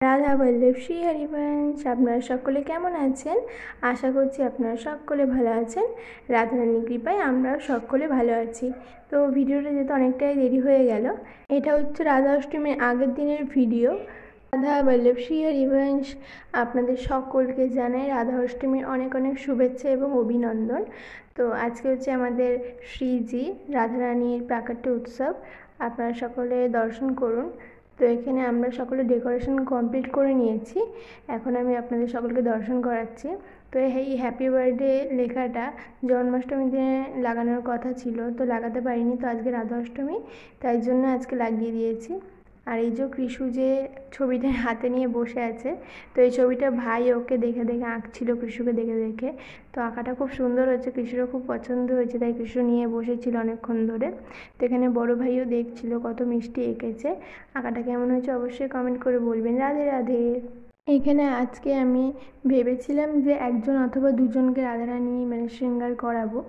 রাধা বল্লভ শ্রী হরিবংশ। আপনারা সকলে কেমন আছেন? আশা করছি আপনারা সকলে ভালো আছেন। রাধারানীর কৃপায় আমরাও সকলে ভালো আছি। তো ভিডিওটা যেতে অনেকটাই দেরি হয়ে গেল। এটা হচ্ছে রাধা অষ্টমীর আগের দিনের ভিডিও। রাধা বল্লভ শ্রী হরিবংশ। আপনাদের সকলকে জানাই রাধা অষ্টমীর অনেক অনেক শুভেচ্ছা এবং অভিনন্দন। তো আজকে হচ্ছে আমাদের শ্রীজি রাধারানীর প্রাকট্য উৎসব। আপনারা সকলে দর্শন করুন। তো এখানে আমরা সকলে ডেকোরেশন কমপ্লিট করে নিয়েছি। এখন আমি আপনাদের সকলকে দর্শন করাচ্ছি। তো এই হ্যাপি বার্থডে লেখাটা জন্মাষ্টমীর দিনে লাগানোর কথা ছিল, তো লাগাতে পারিনি। তো আজকে রাধা অষ্টমী, তাই জন্য আজকে লাগিয়ে দিয়েছি। আর এই যে কৃষু যে ছবিটা হাতে নিয়ে বসে আছে, তো এই ছবিটা ভাই ওকে দেখে দেখে আঁকছিল, কৃষুকে দেখে দেখে। তো আঁকাটা খুব সুন্দর হয়েছে, কৃষুরও খুব পছন্দ হয়েছে, তাই কৃষু নিয়ে বসেছিল অনেকক্ষণ ধরে। তো এখানে বড় ভাইও দেখছিল কত মিষ্টি এঁকেছে। আঁকাটা কেমন হয়েছে অবশ্যই কমেন্ট করে বলবেন। রাধে রাধে। এখানে আজকে আমি ভেবেছিলাম যে একজন অথবা দুজনকে রাধারানী শৃঙ্গার করাবো।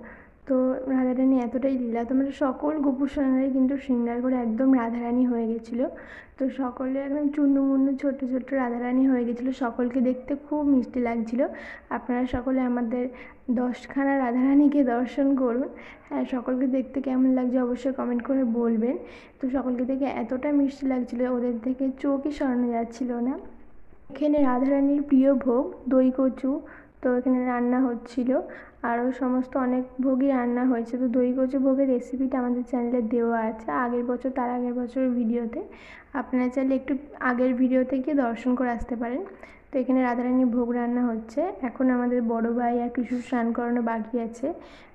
তো রাধারানী এতটাই লীলা, তোমরা সকল গোপুসোনারাই কিন্তু শৃঙ্গার করে একদম রাধারানী হয়ে গেছিলো। তো সকলে একদম চুন্নু ছোট্ট ছোট্ট রাধারানী হয়ে গেছিলো, সকলকে দেখতে খুব মিষ্টি লাগছিল। আপনারা সকলে আমাদের 10খানা রাধারানীকে দর্শন করুন। হ্যাঁ, সকলকে দেখতে কেমন লাগছে অবশ্যই কমেন্ট করে বলবেন। তো সকলকে দেখে এতটা মিষ্টি লাগছিলো, ওদের থেকে চোখই সরানো যাচ্ছিল না। এখানে রাধারানীর প্রিয় ভোগ দই কচু, তো এখানে রান্না হচ্ছিল। আরও সমস্ত অনেক ভোগই রান্না হয়েছে। তো দই কচু ভোগের রেসিপিটা আমাদের চ্যানেলে দেওয়া আছে আগের বছর, তার আগের বছরের ভিডিওতে। আপনারা চাইলে একটু আগের ভিডিওতে গিয়ে দর্শন করে আসতে পারেন। তো এখানে রাধারানীর ভোগ রান্না হচ্ছে। এখন আমাদের বড় ভাই আর কৃষ্ণ স্নান করানো বাকি আছে।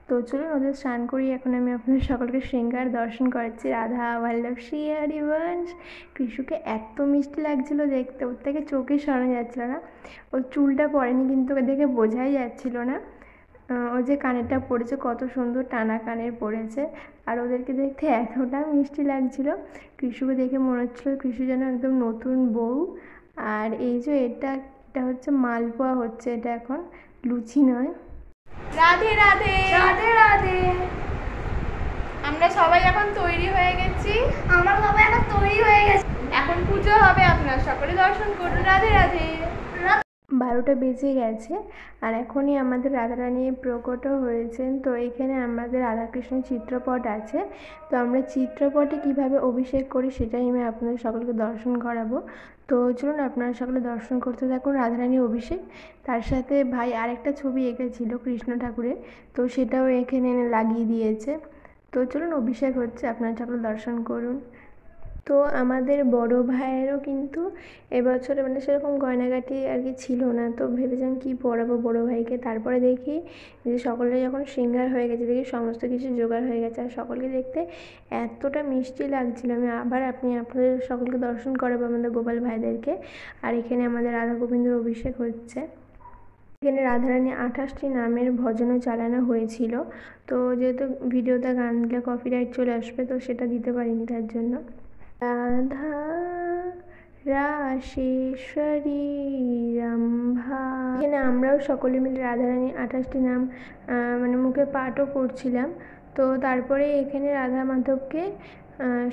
তো চলুন ওদের স্নান করি। এখন আমি আপনাদের সকলকে শৃঙ্গার দর্শন করাচ্ছি। রাধা বল্লভ শ্রী হরিবংশ। কৃষুকে এত মিষ্টি লাগছিল দেখতে, ওর থেকে চোখে সরানো যাচ্ছিল না। ওর চুলটা পড়েনি কিন্তু ওকে দেখে বোঝাই যাচ্ছিল না। ও যে কানেরটা পড়েছে কত সুন্দর টানা কানের পড়েছে, আর ওদেরকে দেখতে এতটা মিষ্টি লাগছিল। কৃষুকে দেখে মনে হচ্ছিল কৃষু যেন একদম নতুন বউ। আর এই যে এটা এটা হচ্ছে মালপোয়া হচ্ছে, এটা এখন লুচি নয়। রাধে রাধে। রাধে রাধে। আমরা সবাই এখন তৈরি হয়ে গেছি। আমরা সবাই এখন তৈরি হয়ে গেছি, এখন পুজো হবে, আপনারা সকলে দর্শন করুন। রাধে রাধে। 12টা বেজে গেছে, আর এখনই আমাদের রাধারানী প্রকটও হয়েছেন। তো এখানে আমাদের রাধাকৃষ্ণ চিত্রপট আছে। তো আমরা চিত্রপটে কিভাবে অভিষেক করি সেটাই আমি আপনাদের সকলকে দর্শন করাবো। তো চলুন আপনারা সকলে দর্শন করতে থাকুন রাধারানীর অভিষেক। তার সাথে ভাই আরেকটা ছবি এঁকেছিল কৃষ্ণ ঠাকুরের, তো সেটাও এখানে এনে লাগিয়ে দিয়েছে। তো চলুন অভিষেক হচ্ছে, আপনারা সকলে দর্শন করুন। তো আমাদের বড় ভাইয়েরও কিন্তু এবছরে সেরকম গয়নাগাটি আর কি ছিল না। তো ভেবেছিলাম কী পরাবো বড় ভাইকে। তারপরে দেখি যে সকলে যখন শৃঙ্গার হয়ে গেছে, দেখি সমস্ত কিছু জোগাড় হয়ে গেছে। আর সকলকে দেখতে এতটা মিষ্টি লাগছিল। আমি আবার আপনাদের সকলকে দর্শন করাবো আমাদের গোপাল ভাইদেরকে। আর এখানে আমাদের রাধা গোবিন্দর অভিষেক হচ্ছে। এখানে রাধারানী 28টি নামের ভজনও চালানো হয়েছিল। তো যেহেতু ভিডিওতে গান দিলে কপিরাইট চলে আসবে, তো সেটা দিতে পারিনি, তার জন্য। রাধা রাশেশ্বরী রম্ভা। এখানে আমরাও সকলে মিলে রাধারানীর 28টি নাম মুখে পাঠও করছিলাম। তো তারপরে এখানে রাধা মাধবকে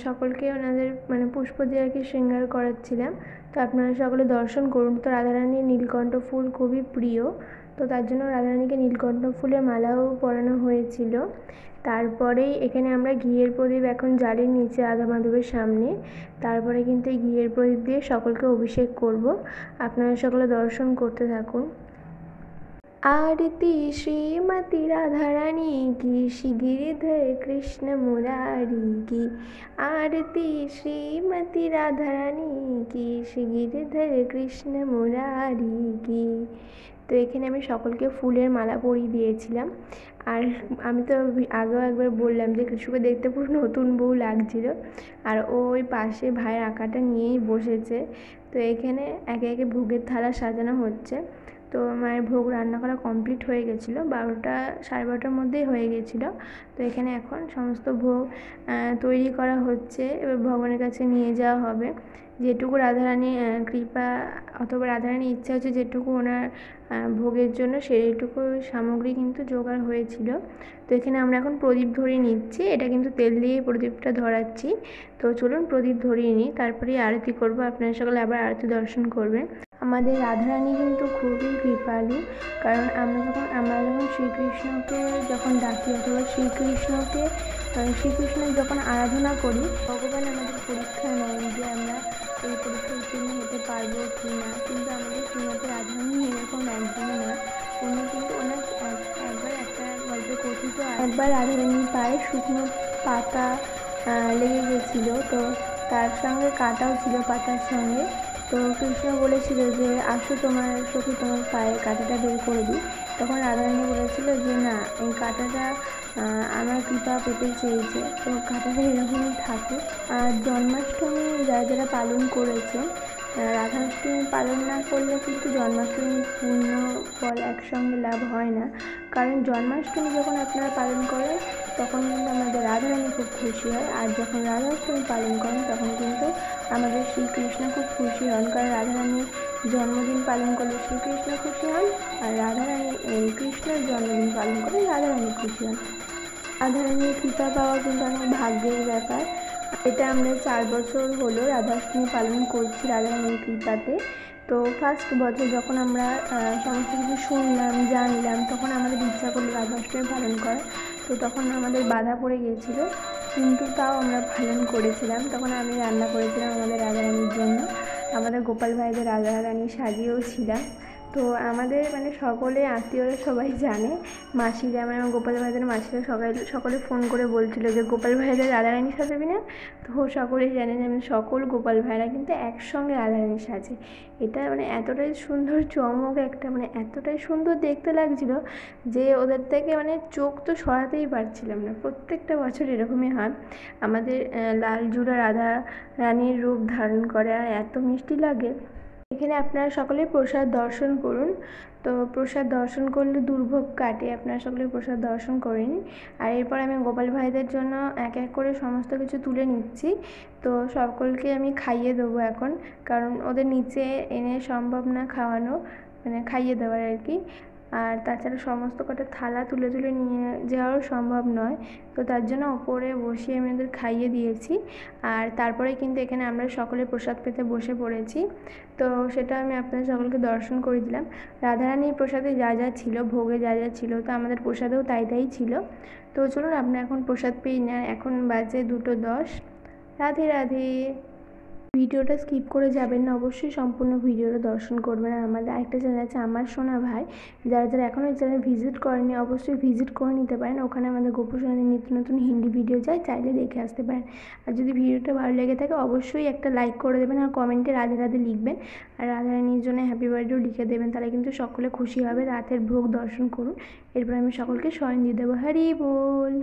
সকলকে ওনাদের পুষ্প দিয়ে আর কি শৃঙ্গার করাচ্ছিলাম। তো আপনারা সকলে দর্শন করুন। তো রাধারানীর নীলকণ্ঠ ফুল খুবই প্রিয়, তো তার জন্য রাধারানীকে নীলকণ্ঠ ফুলের মালাও পরানো হয়েছিল। তারপরেই এখানে আমরা ঘিয়ের প্রদীপ এখন জ্বালিয়ে নিচে রাধা মাধবের সামনে। তারপরে কিন্তু এই ঘিয়ের প্রদীপ দিয়ে সকলকে অভিষেক করব। আপনারা সকলে দর্শন করতে থাকুন। आरती श्रीमती राधा रानी की, श्री गिरिधर कृष्ण मुरारी की। आरती श्रीमती राधा रानी की, श्री गिरिधर कृष्ण मुरारी की। তো এখানে আমি সকলকে ফুলের মালা পরিয়ে দিয়েছিলাম। আর আমি তো আগেও একবার বললাম যে কৃষুকে দেখতে পুরো নতুন বউ লাগছিল। আর ওই পাশে ভাইয়ের আঁকাটা নিয়েই বসেছে। তো এখানে একে একে ভোগের থালা সাজানো হচ্ছে। তো মায়ের ভোগ রান্না করা কমপ্লিট হয়ে গেছিলো, 12টা সাড়ে 12টার মধ্যেই হয়ে গেছিলো। তো এখানে এখন সমস্ত ভোগ তৈরি করা হচ্ছে, এবার ভগবানের কাছে নিয়ে যাওয়া হবে। যেটুকু রাধারানী কৃপা অথবা রাধারানীর ইচ্ছা হচ্ছে যেটুকু ওনার ভোগের জন্য সেইটুকু সামগ্রী কিন্তু জোগাড় হয়েছিল। তো এখানে আমরা এখন প্রদীপ ধরিয়ে নিচ্ছি, এটা কিন্তু তেল দিয়ে প্রদীপটা ধরাচ্ছি। তো চলুন প্রদীপ ধরিয়ে নিই, তারপরেই আরতি করব। আপনারা সকলে আবার আরতি দর্শন করবেন। আমাদের রাধারানী কিন্তু খুবই কৃপালু, কারণ আমরা যখন শ্রীকৃষ্ণকে যখন ডাকি অথবা শ্রীকৃষ্ণের যখন আরাধনা করি, ভগবান আমাদের পরীক্ষা নেন যে আমরা এই পরীক্ষা উত্তীর্ণ হতে পারবো কি না। কিন্তু আমাদের শ্রীমতী রাধারানী এরকম একদমই না। উনি কিন্তু ওনার একবার একটা গল্পে কথিত, একবার রাধারানীর পায়ে শুকনো পাতা লেগে গেছিলো, তো তার সঙ্গে কাঁটাও ছিল পাতার সঙ্গে। তো কৃষ্ণ বলেছিল যে আসো তোমার সখী তোমার পায়ে কাঁটাটা বের করে দিই। তখন রাধারানী বলেছিল যে না, এই কাঁটাটা আমার কৃপা পেতে চেয়েছে, তো কাঁটাটা এরকমই থাকুক। আর জন্মাষ্টমী যারা পালন করেছে, রাধাষ্টমী পালন না করলে কিন্তু জন্মাষ্টমীর পূর্ণ ফল একসঙ্গে লাভ হয় না। কারণ জন্মাষ্টমী যখন আপনারা পালন করেন তখন কিন্তু আমাদের রাধারানী খুব খুশি হয়, আর যখন রাধাষ্টমী পালন করেন তখন কিন্তু আমাদের শ্রীকৃষ্ণ খুব খুশি হন। কারণ রাধারানীর জন্মদিন পালন করলে শ্রীকৃষ্ণ খুশি হন, আর রাধারানী কৃষ্ণের জন্মদিন পালন করলে রাধারানী খুশি হন। রাধারানীর কৃপা পাওয়া কিন্তু অনেক ভাগ্যের ব্যাপার। এটা আমরা 4 বছর হলো রাধাষ্টমী পালন করছি রাধারানীর কৃপাতে। তো ফার্স্ট বছর যখন আমরা সমস্ত কিছু শুনলাম জানলাম, তখন আমাদের ইচ্ছা করলো রাধাষ্টমী পালন করা। তো তখন আমাদের বাধা পড়ে গিয়েছিলো, কিন্তু তাও আমরা পালন করেছিলাম। তখন আমি রান্না করেছিলাম আমাদের রাধারানীর জন্য, আমাদের গোপাল ভাইদের রাধারানী সাজিয়েও ছিলাম। তো আমাদের সকলে আত্মীয়রা সবাই জানে, মাসিরা আমার গোপাল ভাইদের মাসিরা সকলে ফোন করে বলছিল যে গোপাল ভাইদের রাধারানী সাজাবি না। তো সকলেই জানে যে সকল গোপাল ভাইরা কিন্তু একসঙ্গে রাধারানী সাজে। এটা এতটাই সুন্দর চমক একটা, এতটাই সুন্দর দেখতে লাগছিল যে ওদের থেকে চোখ তো সরাতেই পারছিলাম না। প্রত্যেকটা বছর এরকমই হয়, আমাদের লাল জুড়া রাধা রানীর রূপ ধারণ করে, আর এত মিষ্টি লাগে। এখানে আপনারা সকলে প্রসাদ দর্শন করুন। তো প্রসাদ দর্শন করলে দুর্ভোগ কাটে, আপনারা সকলে প্রসাদ দর্শন করে নিন। আর এরপর আমি গোপাল ভাইদের জন্য এক এক করে সমস্ত কিছু তুলে নিচ্ছি। তো সকলকে আমি খাইয়ে দেবো এখন, কারণ ওদের নিচে এনে সম্ভব না খাওয়ানো, খাইয়ে দেওয়ার আর কি। আর তাছাড়া সমস্ত কটা থালা তুলে নিয়ে যাওয়াও সম্ভব নয়, তো তার জন্য ওপরে বসিয়ে আমি ওদের খাইয়ে দিয়েছি। আর তারপরে কিন্তু এখানে আমরা সকলে প্রসাদ পেতে বসে পড়েছি। তো সেটা আমি আপনাদের সকলকে দর্শন করে দিলাম। রাধারানীর প্রসাদে যা যা ছিল, ভোগে যা যা ছিল, তো আমাদের প্রসাদেও তাই ছিল। তো চলুন আপনারা এখন প্রসাদ পেয়ে নেন। এখন বাজে 2:10। রাধে রাধে। ভিডিওটা স্কিপ করে যাবেন না, অবশ্যই সম্পূর্ণ ভিডিওটা দর্শন করবেন। আর আমাদের আরেকটা চ্যানেল আছে আমার সোনা ভাই, যারা এখনও এই চ্যানেল ভিজিট করেনি অবশ্যই ভিজিট করে নিতে পারেন। ওখানে আমাদের গোপু সোনাদের নিত্য নতুন হিন্দি ভিডিও যায়, চাইলে দেখে আসতে পারেন। আর যদি ভিডিওটা ভালো লেগে থাকে অবশ্যই একটা লাইক করে দেবেন, আর কমেন্টে রাধে রাধে লিখবেন, আর রাধারানীর জন্য হ্যাপি বার্থডেও লিখে দেবেন, তাহলে কিন্তু সকলে খুশি হবে। রাতের ভোগ দর্শন করুন, এরপর আমি সকলকে শয়ন দিয়ে দেবো। হরি বল।